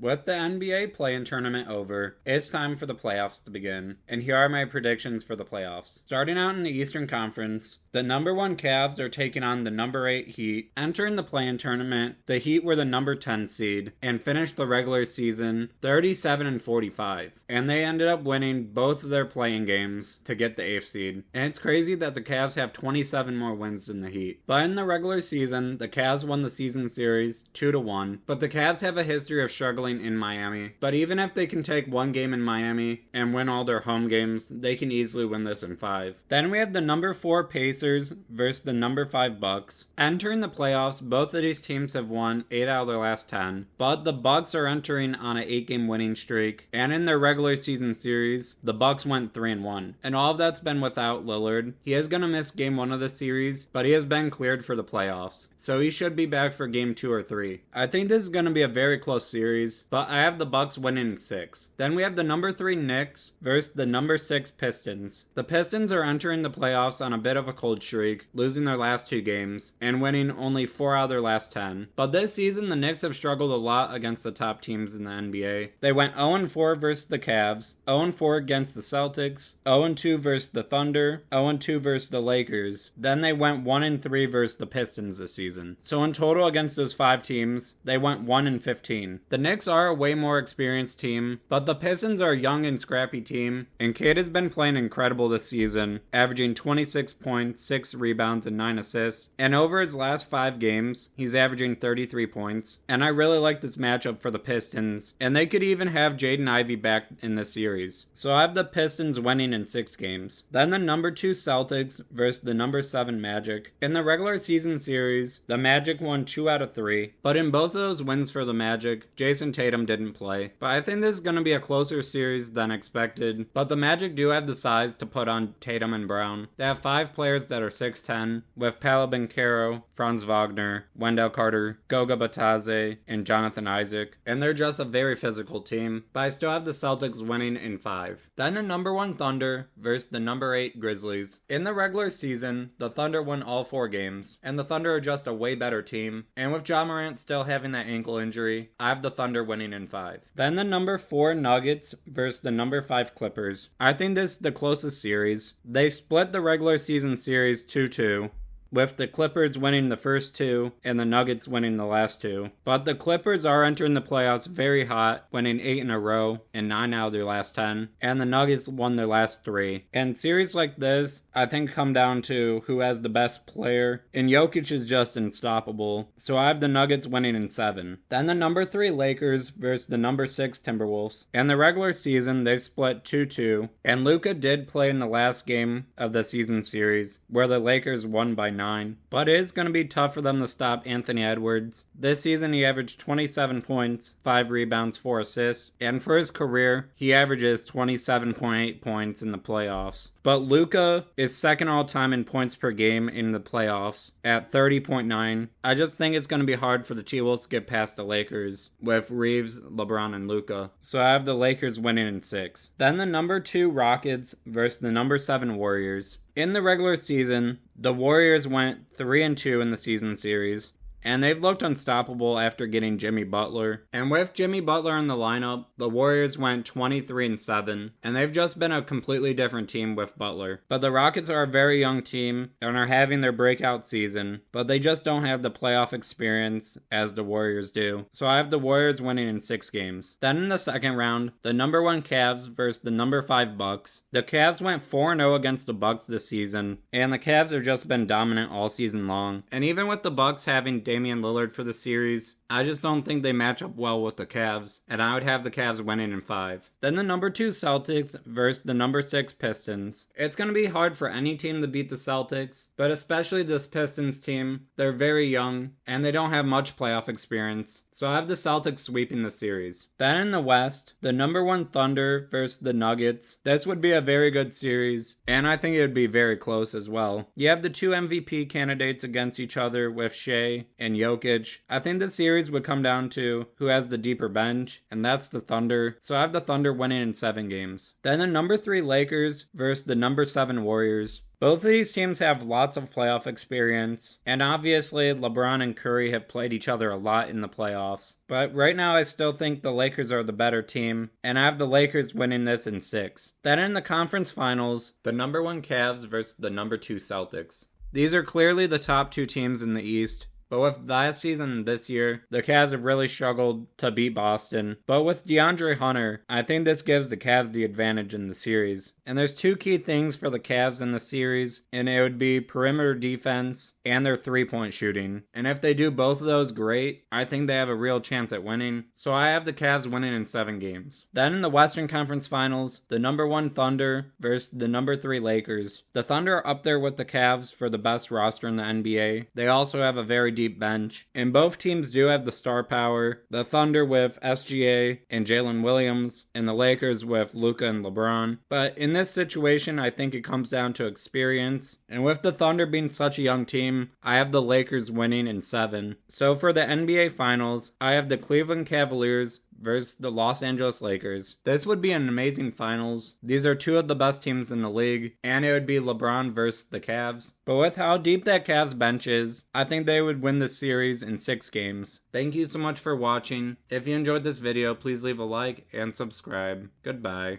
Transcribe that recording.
With the NBA play-in tournament over, it's time for the playoffs to begin, and here are my predictions for the playoffs. Starting out in the Eastern Conference, the number 1 Cavs are taking on the number 8 Heat. Entering the play-in tournament, the Heat were the number 10 seed and finished the regular season 37-45, and they ended up winning both of their play-in games to get the 8th seed. And it's crazy that the Cavs have 27 more wins than the Heat. But in the regular season, the Cavs won the season series 2-1, but the Cavs have a history of struggling in Miami. But even if they can take one game in Miami and win all their home games, they can easily win this in 5. Then we have the number 4 Pacers versus the number 5 Bucks. Entering the playoffs, both of these teams have won 8 out of their last 10, but the Bucks are entering on an 8-game winning streak, and in their regular season series, the Bucks went 3-1, and all of that's been without Lillard. He is going to miss game 1 of the series, but he has been cleared for the playoffs, so he should be back for game 2 or 3. I think this is going to be a very close series, but I have the Bucks winning in 6. Then we have the number 3 Knicks versus the number 6 Pistons. The Pistons are entering the playoffs on a bit of a cold streak, losing their last 2 games, and winning only 4 out of their last 10. But this season, the Knicks have struggled a lot against the top teams in the NBA. They went 0-4 versus the Cavs, 0-4 against the Celtics, 0-2 versus the Thunder, 0-2 versus the Lakers. Then they went 1-3 versus the Pistons this season. So in total against those 5 teams, they went 1-15. The Knicks are a way more experienced team, but the Pistons are a young and scrappy team, and Cade has been playing incredible this season, averaging 26 points, 6 rebounds, and 9 assists. And over his last 5 games, he's averaging 33 points. And I really like this matchup for the Pistons, and they could even have Jaden Ivey back in this series. So I have the Pistons winning in 6 games. Then the number 2 Celtics versus the number 7 Magic. In the regular season series, the Magic won 2 out of 3, but in both of those wins for the Magic, Jason Tatum didn't play. But I think this is going to be a closer series than expected, but the Magic do have the size to put on Tatum and Brown. They have 5 players that are 6'10", with Paolo Banchero, Franz Wagner, Wendell Carter, Goga Batadze, and Jonathan Isaac, and they're just a very physical team, but I still have the Celtics winning in 5. Then the number 1 Thunder versus the number 8 Grizzlies. In the regular season, the Thunder won all 4 games, and the Thunder are just a way better team, and with Ja Morant still having that ankle injury, I have the Thunder winning in 5. Then the number 4 Nuggets versus the number 5 Clippers. I think this is the closest series. They split the regular season series 2-2, with the Clippers winning the first 2 and the Nuggets winning the last 2. But the Clippers are entering the playoffs very hot, winning 8 in a row and 9 out of their last 10, and the Nuggets won their last 3. And series like this, I think, come down to who has the best player, and Jokic is just unstoppable, so I have the Nuggets winning in 7. Then the number 3 Lakers versus the number 6 Timberwolves. In the regular season, they split 2-2, and Luka did play in the last game of the season series, where the Lakers won by 9. But it is going to be tough for them to stop Anthony Edwards. This season he averaged 27 points, 5 rebounds, 4 assists, and for his career he averages 27.8 points in the playoffs. But Luka is second all time in points per game in the playoffs at 30.9. I just think it's going to be hard for the T-Wolves to get past the Lakers with Reeves, LeBron, and Luka. So I have the Lakers winning in 6. Then the number 2 Rockets versus the number 7 Warriors. In the regular season, the Warriors went 3-2 in the season series, and they've looked unstoppable after getting Jimmy Butler. And with Jimmy Butler in the lineup, the Warriors went 23-7, and they've just been a completely different team with Butler. But the Rockets are a very young team and are having their breakout season, but they just don't have the playoff experience as the Warriors do. So I have the Warriors winning in 6 games. Then in the second round, the number 1 Cavs versus the number 5 Bucks. The Cavs went 4-0 against the Bucks this season, and the Cavs have just been dominant all season long. And even with the Bucks having Damian Lillard for the series, I just don't think they match up well with the Cavs, and I would have the Cavs winning in 5. Then the number 2 Celtics versus the number 6 Pistons. It's going to be hard for any team to beat the Celtics, but especially this Pistons team. They're very young, and they don't have much playoff experience, so I have the Celtics sweeping the series. Then in the West, the number 1 Thunder versus the Nuggets. This would be a very good series, and I think it would be very close as well. You have the 2 MVP candidates against each other with Shea and Jokic. I think the series would come down to who has the deeper bench, and that's the Thunder. So I have the Thunder winning in 7 games. Then the number 3 Lakers versus the number 7 Warriors. Both of these teams have lots of playoff experience, and obviously LeBron and Curry have played each other a lot in the playoffs. But right now I still think the Lakers are the better team, and I have the Lakers winning this in 6. Then in the conference finals, the number 1 Cavs versus the number 2 Celtics. These are clearly the top 2 teams in the East. But with last season and this year, the Cavs have really struggled to beat Boston. But with DeAndre Hunter, I think this gives the Cavs the advantage in the series. And there's 2 key things for the Cavs in the series, and it would be perimeter defense and their 3-point shooting. And if they do both of those great, I think they have a real chance at winning. So I have the Cavs winning in 7 games. Then in the Western Conference Finals, the number 1 Thunder versus the number 3 Lakers. The Thunder are up there with the Cavs for the best roster in the NBA. They also have a very deep bench, and both teams do have the star power. The Thunder with SGA and Jalen Williams, and the Lakers with Luka and LeBron. But in this situation, I think it comes down to experience, and with the Thunder being such a young team, I have the Lakers winning in 7. So for the NBA Finals, I have the Cleveland Cavaliers versus the Los Angeles Lakers. This would be an amazing finals. These are 2 of the best teams in the league, and it would be LeBron versus the Cavs. But with how deep that Cavs bench is, I think they would win this series in 6 games. Thank you so much for watching. If you enjoyed this video, please leave a like and subscribe. Goodbye.